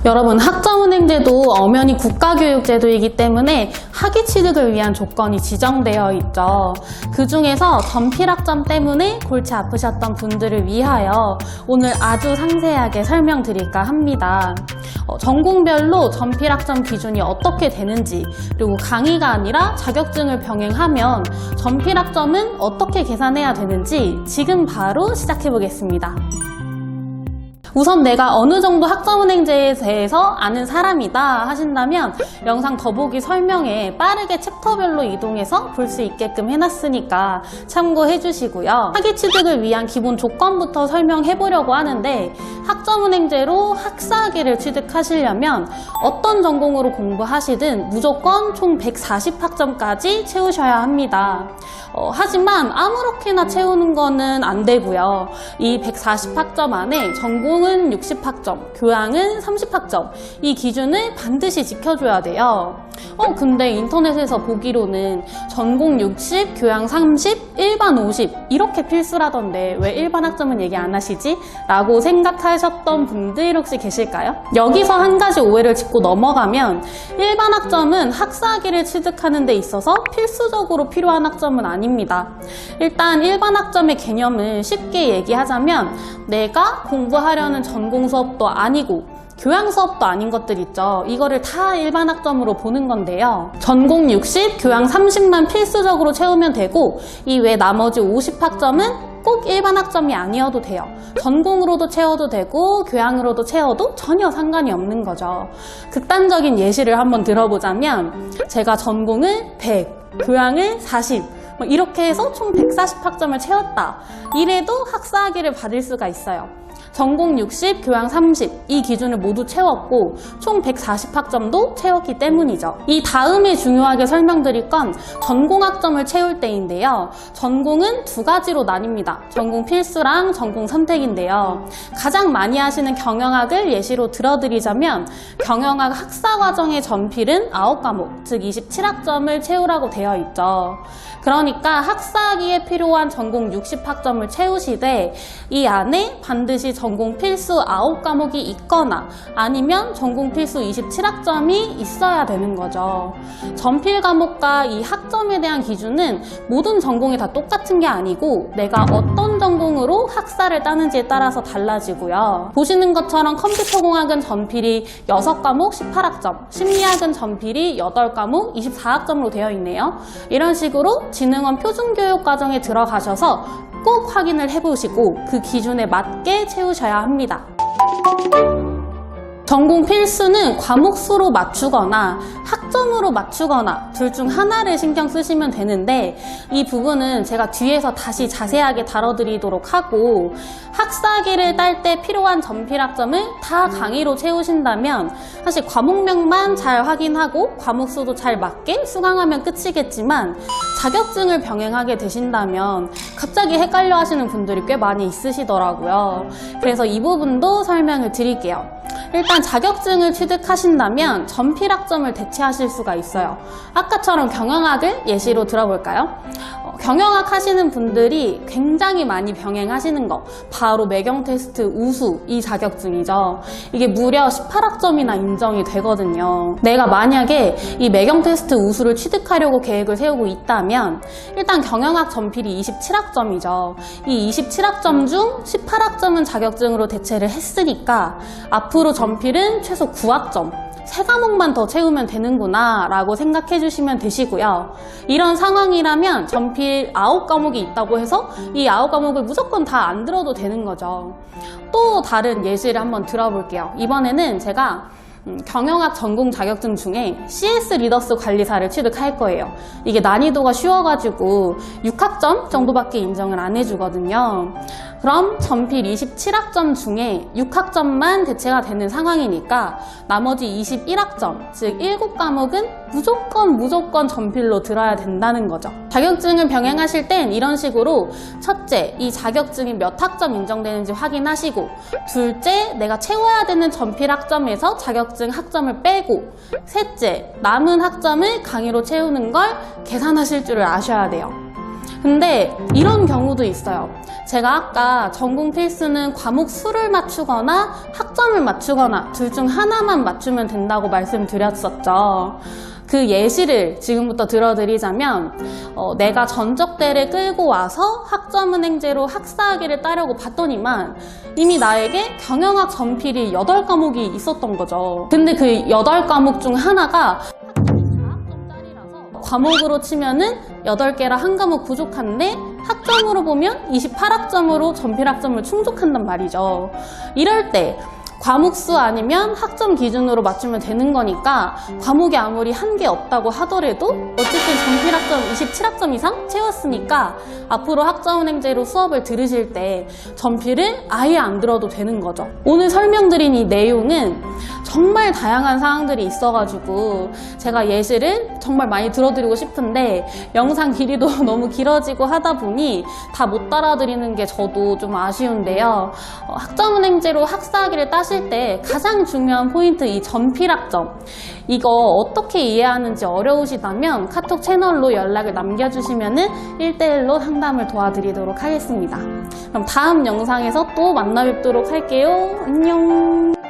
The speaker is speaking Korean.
여러분, 학점은행제도 엄연히 국가교육제도이기 때문에 학위 취득을 위한 조건이 지정되어 있죠. 그 중에서 전필학점 때문에 골치 아프셨던 분들을 위하여 오늘 아주 상세하게 설명드릴까 합니다. 전공별로 전필학점 기준이 어떻게 되는지, 그리고 강의가 아니라 자격증을 병행하면 전필학점은 어떻게 계산해야 되는지 지금 바로 시작해 보겠습니다. 우선 내가 어느 정도 학점은행제에 대해서 아는 사람이다 하신다면 영상 더보기 설명에 빠르게 챕터별로 이동해서 볼 수 있게끔 해놨으니까 참고해 주시고요. 학위 취득을 위한 기본 조건부터 설명해 보려고 하는데, 학점은행제로 학사학위를 취득하시려면 어떤 전공으로 공부하시든 무조건 총 140학점까지 채우셔야 합니다. 하지만 아무렇게나 채우는 거는 안 되고요. 이 140학점 안에 전공은 60학점, 교양은 30학점, 이 기준을 반드시 지켜줘야 돼요. 근데 인터넷에서 보기로는 전공 60, 교양 30, 일반 50 이렇게 필수라던데 왜 일반 학점은 얘기 안 하시지? 라고 생각하셨던 분들 혹시 계실까요? 여기서 한 가지 오해를 짚고 넘어가면, 일반 학점은 학사학위를 취득하는 데 있어서 필수적으로 필요한 학점은 아닙니다. 일단 일반 학점의 개념을 쉽게 얘기하자면, 내가 공부하려는 전공 수업도 아니고 교양 수업도 아닌 것들 있죠. 이거를 다 일반 학점으로 보는 건데요. 전공 60, 교양 30만 필수적으로 채우면 되고, 이 외 나머지 50학점은 꼭 일반 학점이 아니어도 돼요. 전공으로도 채워도 되고 교양으로도 채워도 전혀 상관이 없는 거죠. 극단적인 예시를 한번 들어보자면, 제가 전공을 100, 교양을 40, 이렇게 해서 총 140학점을 채웠다. 이래도 학사학위를 받을 수가 있어요. 전공 60, 교양 30, 이 기준을 모두 채웠고 총 140학점도 채웠기 때문이죠. 이 다음에 중요하게 설명드릴 건 전공학점을 채울 때인데요. 전공은 두 가지로 나뉩니다. 전공 필수랑 전공 선택인데요. 가장 많이 하시는 경영학을 예시로 들어드리자면, 경영학 학사과정의 전필은 9과목, 즉 27학점을 채우라고 되어 있죠. 그러니까 학사학위에 필요한 전공 60학점을 채우시되, 이 안에 반드시 전공 필수 9과목이 있거나 아니면 전공 필수 27학점이 있어야 되는 거죠. 전필 과목과 이 학점에 대한 기준은 모든 전공이 다 똑같은 게 아니고 내가 어떤 전공으로 학사를 따는지에 따라서 달라지고요. 보시는 것처럼 컴퓨터공학은 전필이 6과목 18학점, 심리학은 전필이 8과목 24학점으로 되어 있네요. 이런 식으로 진흥원 표준교육과정에 들어가셔서 꼭 확인을 해보시고 그 기준에 맞게 채우셔야 합니다. 전공 필수는 과목 수로 맞추거나 학점으로 맞추거나 둘 중 하나를 신경 쓰시면 되는데, 이 부분은 제가 뒤에서 다시 자세하게 다뤄드리도록 하고, 학사학위를 딸 때 필요한 전필학점을 다 강의로 채우신다면 사실 과목명만 잘 확인하고 과목 수도 잘 맞게 수강하면 끝이겠지만, 자격증을 병행하게 되신다면 갑자기 헷갈려 하시는 분들이 꽤 많이 있으시더라고요. 그래서 이 부분도 설명을 드릴게요. 일단 자격증을 취득하신다면 전필학점을 대체하실 수가 있어요. 아까처럼 경영학을 예시로 들어볼까요? 경영학 하시는 분들이 굉장히 많이 병행하시는 거, 바로 매경테스트 우수, 이 자격증이죠. 이게 무려 18학점이나 인정이 되거든요. 내가 만약에 이 매경테스트 우수를 취득하려고 계획을 세우고 있다면 일단 경영학 전필이 27학점이죠. 이 27학점 중 18학점은 자격증으로 대체를 했으니까 앞으로 전필은 최소 9학점, 3과목만 더 채우면 되는구나 라고 생각해 주시면 되시고요. 이런 상황이라면 전필 9과목이 있다고 해서 이 9과목을 무조건 다 안 들어도 되는 거죠. 또 다른 예시를 한번 들어볼게요. 이번에는 제가 경영학 전공 자격증 중에 CS 리더스 관리사를 취득할 거예요. 이게 난이도가 쉬워가지고 6학점 정도밖에 인정을 안 해주거든요. 그럼 전필 27학점 중에 6학점만 대체가 되는 상황이니까 나머지 21학점, 즉 7과목은 무조건 전필로 들어야 된다는 거죠. 자격증을 병행하실 땐 이런 식으로, 첫째, 이 자격증이 몇 학점 인정되는지 확인하시고, 둘째, 내가 채워야 되는 전필 학점에서 자격증 학점을 빼고, 셋째, 남은 학점을 강의로 채우는 걸 계산하실 줄을 아셔야 돼요. 근데 이런 경우도 있어요. 제가 아까 전공 필수는 과목 수를 맞추거나 학점을 맞추거나 둘 중 하나만 맞추면 된다고 말씀드렸었죠. 그 예시를 지금부터 들어드리자면 내가 전적대를 끌고 와서 학점은행제로 학사학위를 따려고 봤더니만 이미 나에게 경영학 전필이 8과목이 있었던 거죠. 근데 그 8과목 중 하나가 학점이 4학점짜리라서 과목으로 치면은 8개라 한 과목 부족한데 학점으로 보면 28학점으로 전필학점을 충족한단 말이죠. 이럴 때 과목수 아니면 학점 기준으로 맞추면 되는 거니까 과목이 아무리 한 개 없다고 하더라도 어쨌든 전필학점 27학점 이상 채웠으니까 앞으로 학점은행제로 수업을 들으실 때 전필을 아예 안 들어도 되는 거죠. 오늘 설명드린 이 내용은 정말 다양한 사항들이 있어가지고 제가 예시를 정말 많이 들어드리고 싶은데 영상 길이도 너무 길어지고 하다 보니 다 못 따라드리는 게 저도 좀 아쉬운데요. 학점은행제로 학사학위를 따실 때 가장 중요한 포인트 이 전필학점, 이거 어떻게 이해하는지 어려우시다면 카톡 채널로 연락을 남겨주시면 1대1로 상담을 도와드리도록 하겠습니다. 그럼 다음 영상에서 또 만나 뵙도록 할게요. 안녕.